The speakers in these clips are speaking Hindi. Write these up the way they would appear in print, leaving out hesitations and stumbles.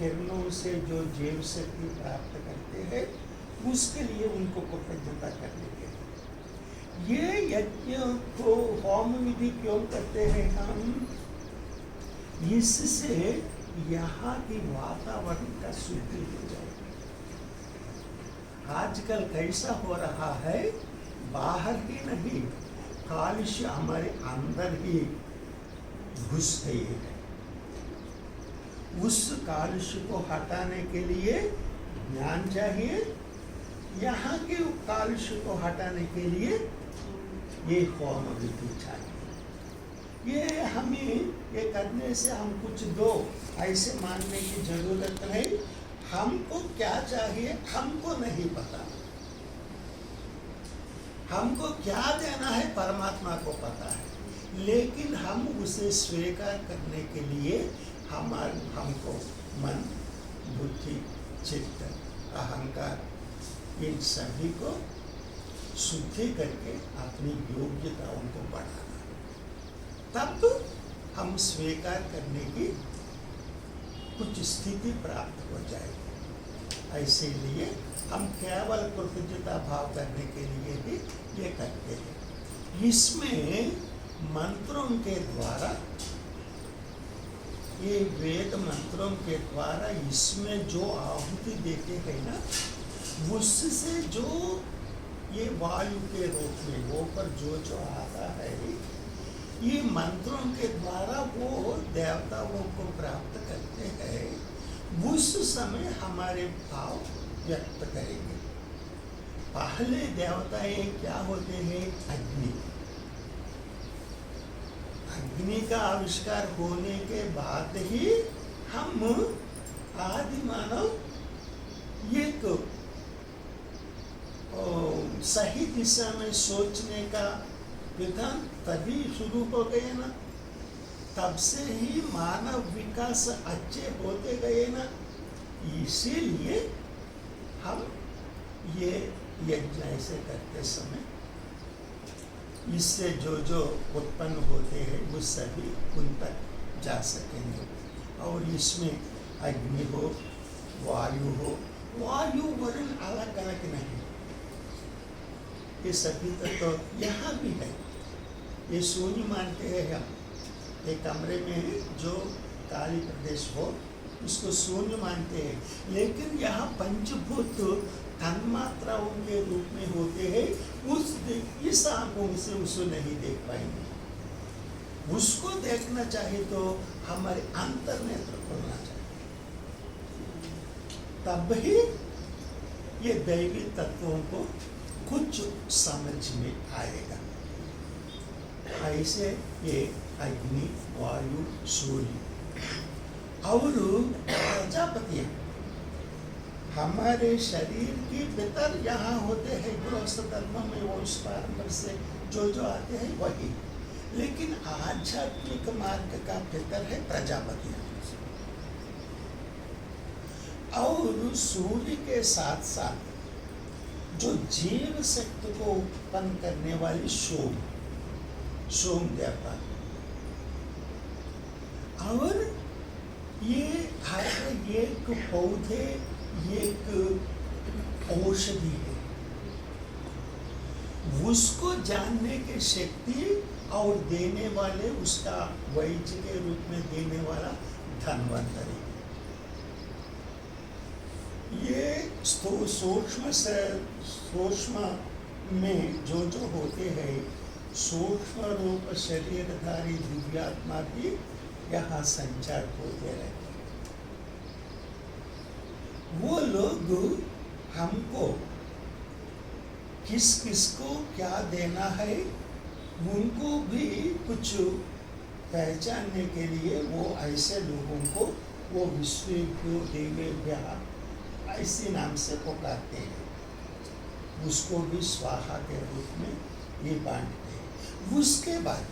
किरणों से जो जीव शक्ति प्राप्त करते हैं, उसके लिए उनको कृतज्ञता करने के लिए ये यज्ञ को होम विधि क्यों करते हैं हम? इससे यहाँ की वातावरण का शुद्धि हो जाएगी। आजकल कैसा हो रहा है, बाहर ही नहीं, कालुष्य हमारे अंदर ही घुस गई है। उस कालुष्य को हटाने के लिए ज्ञान चाहिए, यहाँ के कालुष्य को हटाने के लिए ये होम विधि चाहिए। ये हमें ये करने से हम कुछ दो ऐसे मानने की जरूरत नहीं। हमको क्या चाहिए हमको नहीं पता, हमको क्या देना है परमात्मा को पता है, लेकिन हम उसे स्वीकार करने के लिए हमको मन, बुद्धि, चित्त, अहंकार इन सभी को शुद्धि करके अपनी योग्यताओं को बढ़ाना, तब तो हम स्वीकार करने की कुछ स्थिति प्राप्त हो जाएगी। ऐसे लिए हम केवल कृतज्ञता भाव करने के लिए भी ये करते हैं। इसमें मंत्रों के द्वारा, ये वेद मंत्रों के द्वारा इसमें जो आहुति देते हैं ना, उससे जो ये वायु के रूप में वो पर जो आता है, ये मंत्रों के द्वारा वो देवताओं को प्राप्त करते हैं। उस समय हमारे भाव व्यक्त करेंगे। पहले देवताएं क्या होते हैं? अग्नि। अग्नि का आविष्कार होने के बाद ही हम आदि मानव एक सही दिशा में सोचने का विधान तभी शुरू हो गए ना, तब से ही मानव विकास अच्छे होते गए ना। इसीलिए हम ये यज्ञ ऐसे करते समय इससे जो जो उत्पन्न होते हैं वो सभी उन तक जा सकेंगे। और इसमें अग्नि हो, वायु हो, वायु वर्ण अलग अलग नहीं, ये सभी तो यहाँ भी है। ये शून्य मानते हैं हम। एक कमरे में जो काली प्रदेश हो उसको शून्य मानते हैं, लेकिन यहाँ पंचभूत तन्मात्राओं के रूप में होते हैं। इस आंखों से उसको नहीं देख पाएंगे। उसको देखना चाहिए तो हमारे अंतर नेत्र खोलना चाहिए, तब ही ये दैवी तत्वों को कुछ समझ में आएगा। ऐसे ये अग्नि, वायु, सूर्य और प्रजापतियां हमारे शरीर की भीतर यहाँ होते हैं। गृहस्थ धर्म में वो उस पारंपर से जो आते हैं वही, लेकिन आध्यात्मिक मार्ग का भीतर है प्रजापतियां। और सूर्य के साथ साथ जो जीव शक्ति को उत्पन्न करने वाली सोम देवता, और ये हर एक पौधे एक औषधि है, उसको जानने की शक्ति और देने वाले उसका वैद्य के रूप में देने वाला धन्वंतरी। ये सूक्ष्म में जो होते हैं, सूक्ष्म रूप शरीरधारी दिव्यात्मा भी यहाँ संचार होते रहते। वो लोग हमको किस किस को क्या देना है उनको भी कुछ पहचानने के लिए वो ऐसे लोगों को वो विश्व देवेभ्य ऐसे नाम से पुकारते हैं। उसको भी स्वाहा के रूप में ये बांटते हैं। उसके बाद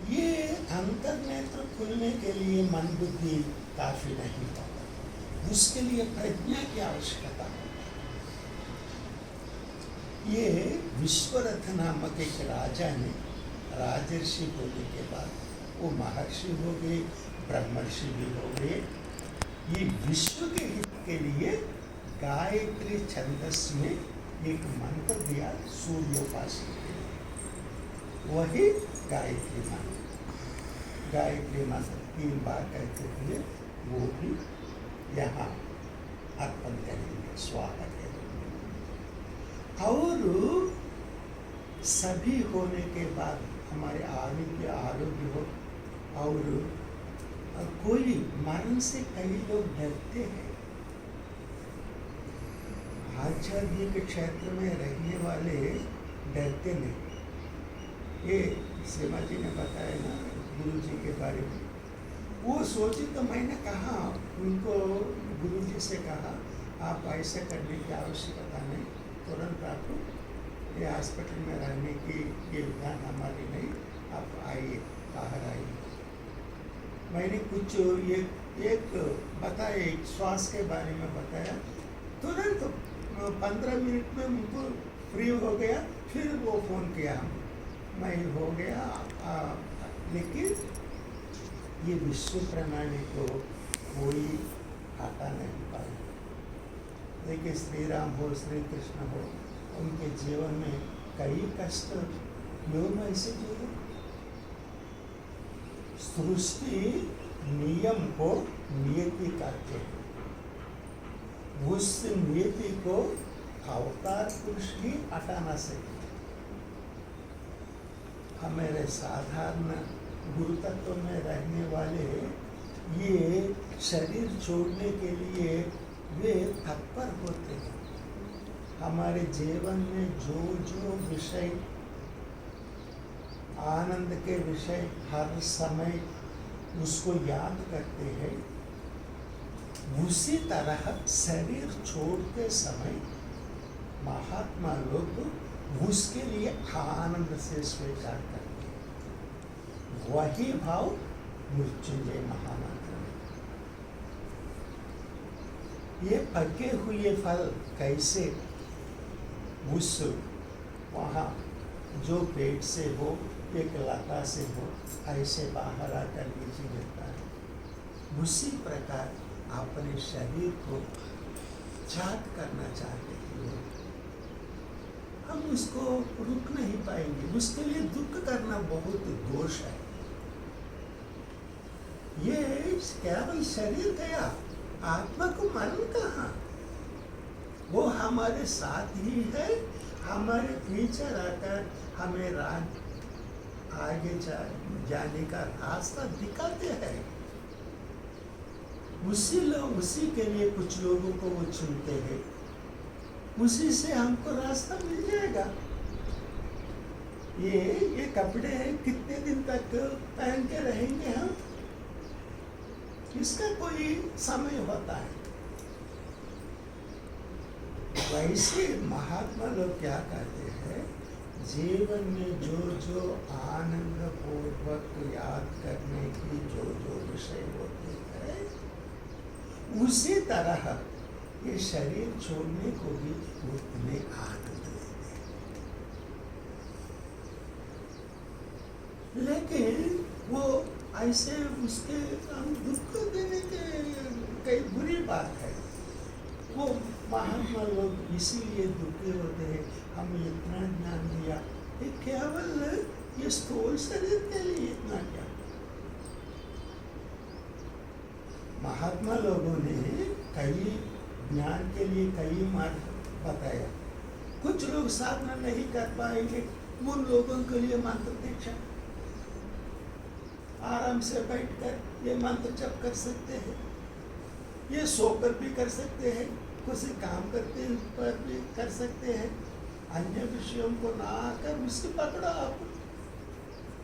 ये अंतर नेत्र खुलने के लिए मन बुद्धि काफी नहीं होता, उसके लिए प्रज्ञा की आवश्यकता है। ये विश्वरथ नामक एक राजा ने राजर्षि होने के बाद वो महर्षि हो गए, ब्रह्मर्षि भी हो गए, विश्व के हित के लिए गायत्री छंदस में एक मंत्र दिया सूर्योपासना के लिए, वही गायत्री मंत्र। गायत्री मंत्र 3 बार कहते हुए वो भी यहाँ अर्पण करेंगे, स्वाहा करेंगे। और सभी होने के बाद हमारे आरोग्य हो। और कोई मरण से कई लोग डरते हैं। आध्यात्मिक क्षेत्र में रहने वाले डरते नहीं। ये सीमा जी ने बताया ना गुरु जी के बारे में, वो सोची तो मैंने कहा उनको, गुरु जी से कहा आप ऐसा करने की आवश्यकता नहीं, तुरंत आपको ये हॉस्पिटल में रहने की ये विधान हमारी नहीं, आप आइए, बाहर आइए। मैंने कुछ एक बताया, एक श्वास के बारे में बताया, तुरंत 15 मिनट में उनको फ्री हो गया। फिर वो फ़ोन किया, मैं हो गया। लेकिन ये विश्व प्रणाली को कोई हटा नहीं पाया। देखिए श्री राम हो, श्री कृष्ण हो, उनके जीवन में कई कष्ट लोग ऐसे जीवन। सृष्टि नियम को नियति करते हैं, उस नियति को अवतार पुरुष ही हटा ना सकते। हमारे साधारण गुरु तत्व में रहने वाले ये शरीर छोड़ने के लिए वे तत्पर होते हैं। हमारे जीवन में जो विषय, आनंद के विषय हर समय उसको याद करते हैं, उसी तरह शरीर छोड़ते समय महात्मा लोग उसके लिए आनंद से स्वीकार करते हैं। वही भाव मृत्युंजय महामंत्र में। ये पके हुए फल कैसे उस वहाँ जो पेट से हो, एक लता से हो, ऐसे बाहर आकर नीचे गिरता है, उसी प्रकार अपने शरीर को जाग करना चाहते हैं। हम उसको रुक नहीं पाएंगे, उसके लिए दुख करना बहुत दोष है। ये केवल शरीर गया, आत्मा को मरण कहाँ? वो हमारे साथ ही है, हमारे पीछे रहकर हमें आगे जाने का रास्ता दिखाते हैं। उसी के लिए कुछ लोगों को वो चुनते हैं, उसी से हमको रास्ता मिल जाएगा। ये कपड़े हैं, कितने दिन तक पहन के रहेंगे हम? इसका कोई समय होता है। वैसे महात्मा लोग क्या कहते हैं, जीवन में जो आनंद पूर्वक याद करने की जो विषय होते हैं, उसी तरह ये शरीर छोड़ने को भी उतने आनंद लेते हैं। लेकिन वो ऐसे उसके हम दुख देने के कई बुरी बात है। वो महात्मा लोग इसीलिए दुखी होते हैं, हमें इतना ज्ञान दिया, ये केवल ये स्थूल शरीर के लिए इतना ज्ञान। महात्मा लोगों ने कई ज्ञान के लिए कई मार्ग बताया। कुछ लोग साधना नहीं कर पाएंगे, उन लोगों के लिए मंत्र दीक्षा, आराम से बैठकर ये मंत्र जप कर सकते हैं, ये सोकर भी कर सकते हैं, कुछ काम करते पर भी कर सकते हैं। अन्य विषयों को ना आकर उसकी पकड़ो आप।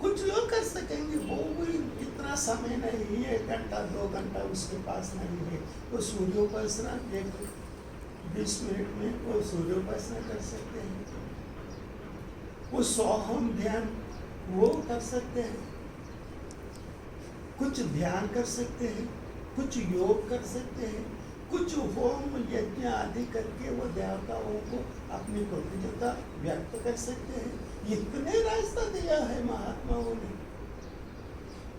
कुछ लोग कर सकेंगे, वो भी इतना समय नहीं है, 1 घंटा 2 घंटा उसके पास नहीं है। वो सूर्योपासना 20 मिनट में वो सूर्योपासना कर सकते हैं, वो सोहम ध्यान वो कर सकते हैं, कुछ ध्यान कर सकते हैं, कुछ योग कर सकते हैं, कुछ होम यज्ञ आदि करके वो देवताओं को अपनी कृतज्ञता व्यक्त कर सकते हैं। इतने रास्ता दिया है महात्माओं ने।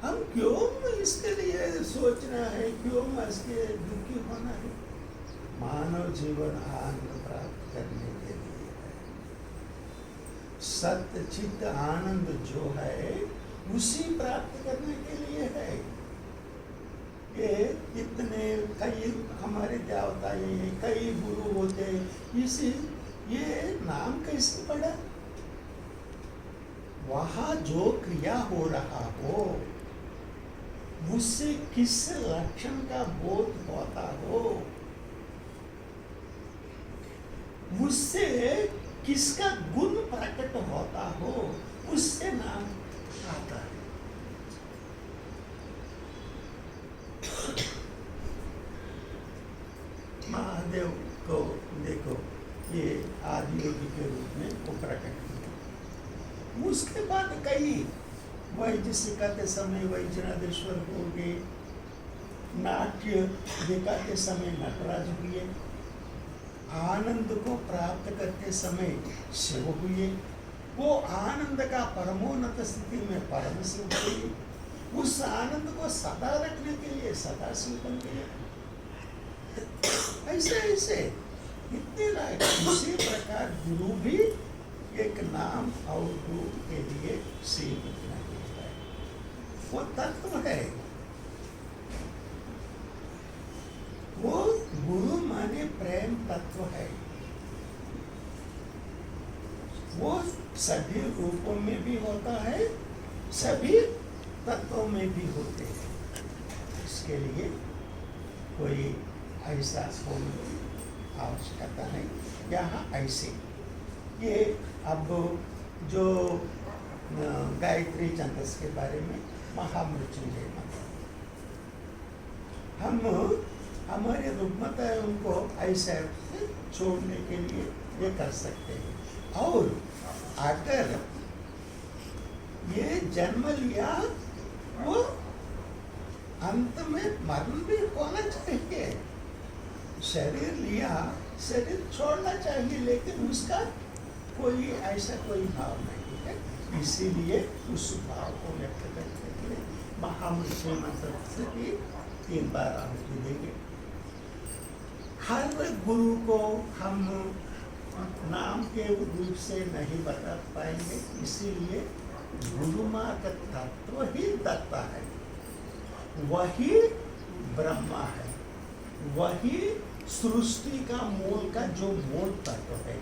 हम क्यों इसके लिए सोचना है, क्यों इसके दुखी होना है? मानव जीवन आनंद प्राप्त करने के लिए है। सत्य चित्त आनंद जो है उसी प्राप्त करने के लिए है। ये इतने कई हमारे देवता हैं, कई गुरु होते हैं, इसी ये नाम कैसे पड़ा? वहां जो क्रिया हो रहा हो उससे किस लक्षण का बोध होता हो, उससे किसका गुण प्रकट होता हो, उससे नाम आता है। महादेव को देखो, ये आदि योगी के रूप में वो प्रकट किया। उसके बाद कई वैद्य सिखाते समय वैजनाथेश्वर हो गए, नाट्य दिखाते समय नटराज हुए, आनंद को प्राप्त करते समय शिव हुए, वो आनंद का परमोन्नत स्थिति में परम शिव हुए, उस आनंद को सदा रखने के लिए सदा शिव बन गए। ऐसे ऐसे इतने लायक। उसी प्रकार गुरु भी एक नाम और गुरु के लिए सीमित नहीं है, वो तत्व है। वो गुरु माने प्रेम तत्व है। वो सभी रूपों में भी होता है, सभी तत्वों में भी होते हैं। इसके लिए कोई ऐसा होने की आवश्यकता नहीं। यहाँ ऐसे ये अब जो गायत्री छंदस के बारे में महामृत्युंजय मंत्र, हम हमारे रुग्मता है उनको ऐसे छोड़ने के लिए ये कर सकते हैं। और अगर ये जन्म लिया वो अंत में मरण भी होना चाहिए। शरीर लिया, शरीर छोड़ना चाहिए, लेकिन उसका कोई ऐसा कोई भाव नहीं है। इसीलिए उस भाव को व्यक्त करने के लिए महामृत्युंजय मंत्र से भी 3 बार आहुति देंगे। हर गुरु को हम नाम के रूप से नहीं बता पाएंगे, इसीलिए गुरु माँ का तत्व ही दत्ता है, वही ब्रह्मा है, वही सृष्टि का मूल का जो मूल तत्व है,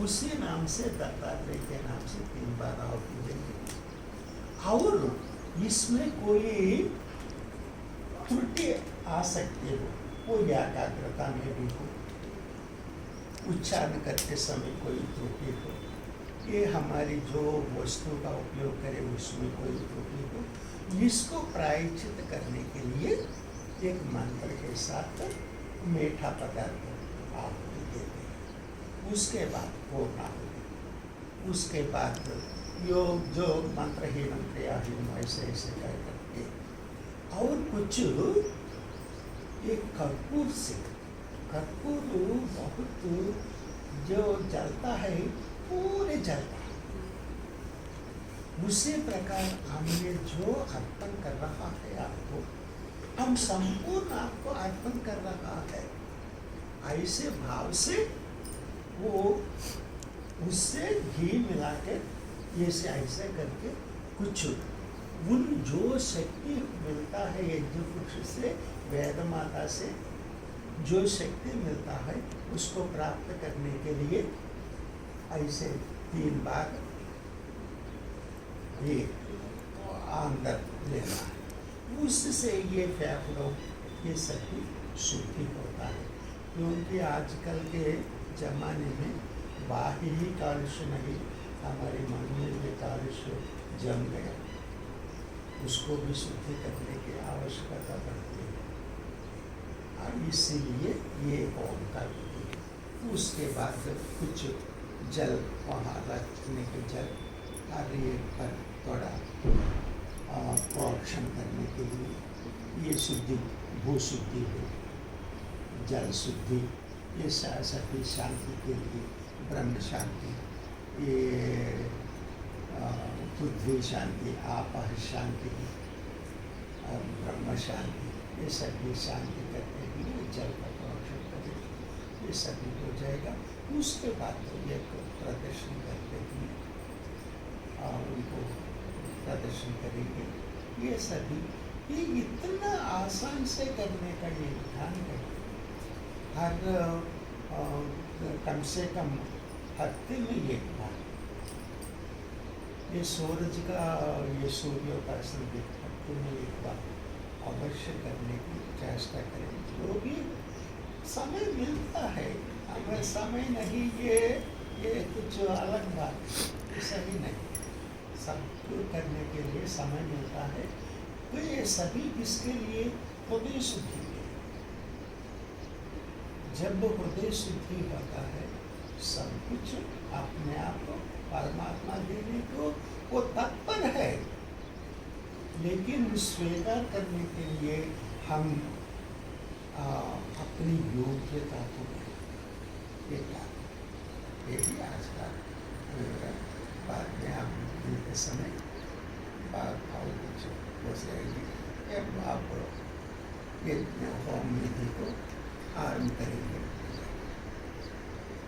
उसी नाम से दत्तात्रेय के नाम से 3 बार आहुति देंगे। और इसमें कोई त्रुटि आ सकती हो, वो एकाग्रता में भी हो, उच्चारण करते समय कोई त्रुटि हो, ये हमारी जो वस्तु का उपयोग करें उसमें कोई त्रुटि हो, इसको प्रायश्चित करने के लिए एक मंत्र के साथ मीठा पदार्थ आहुति देते हैं। उसके बाद पूर्णाहुति, उसके बाद योग जो मंत्रहीन क्रियाहीन ऐसे ऐसे कर करके, और कुछ एक कर्पूर से, कर्पूर बहुत जो जलता है पूरे जलता है, उसी प्रकार हमने जो अर्पण कर रहा है आपको, हम संपूर्ण आपको अर्पण कर रहा है, ऐसे भाव से वो उससे घी मिलाकर ऐसे ऐसे करके कुछ उन जो शक्ति मिलता है यज्ञ वृक्ष से, वेद माता से जो शक्ति मिलता है उसको प्राप्त करने के लिए ऐसे 3 बार ये अंदर लेना है। उससे ये फेफड़ों ये सभी शुद्धि होता है, क्योंकि आजकल के जमाने में बाहरी कालुष्य नहीं, हमारे मन में भी कालुष्य जम गया, उसको भी शुद्धि करने की आवश्यकता पड़ती है। और इसीलिए ये होम करती है। उसके बाद कुछ जल वहाँ रखने के जल कार्य पर थोड़ा प्रोक्षण करने के लिए ये शुद्धि भू शुद्धि हो, जल शुद्धि, ये सभी शांति के लिए, ब्रह्म शांति, ये पृथ्वी शांति, आप शांति, ब्रह्म शांति, ये सभी शांति करने के लिए जल का प्रोक्षण करेंगे, ये सभी हो जाएगा। उसके बाद तो एक प्रदर्शन करके भी उनको प्रदर्शन करेंगे। ये सभी ये इतना आसान से करने का ये विधान है। हर कम से कम हफ्ते में एक बार ये सूरज का ये सूर्योपासना भी हफ्ते में एक बार अवश्य करने की चेष्टा करें। जो भी समय मिलता है, अगर समय नहीं ये कुछ अलग बात है, सही नहीं, सब करने के लिए समय मिलता है। तो ये सभी किसके लिए? हृदय शुद्धि के। जब हृदय शुद्धि होता है, सब कुछ अपने आप को परमात्मा देने को वो तत्पर है, लेकिन स्वीकार करने के लिए हम अपनी योग्यता को ये भी आज का बाद में हम के समय बात और कुछ हो जाएगी। अब आप ये होम विधि को आरम्भ करेंगे।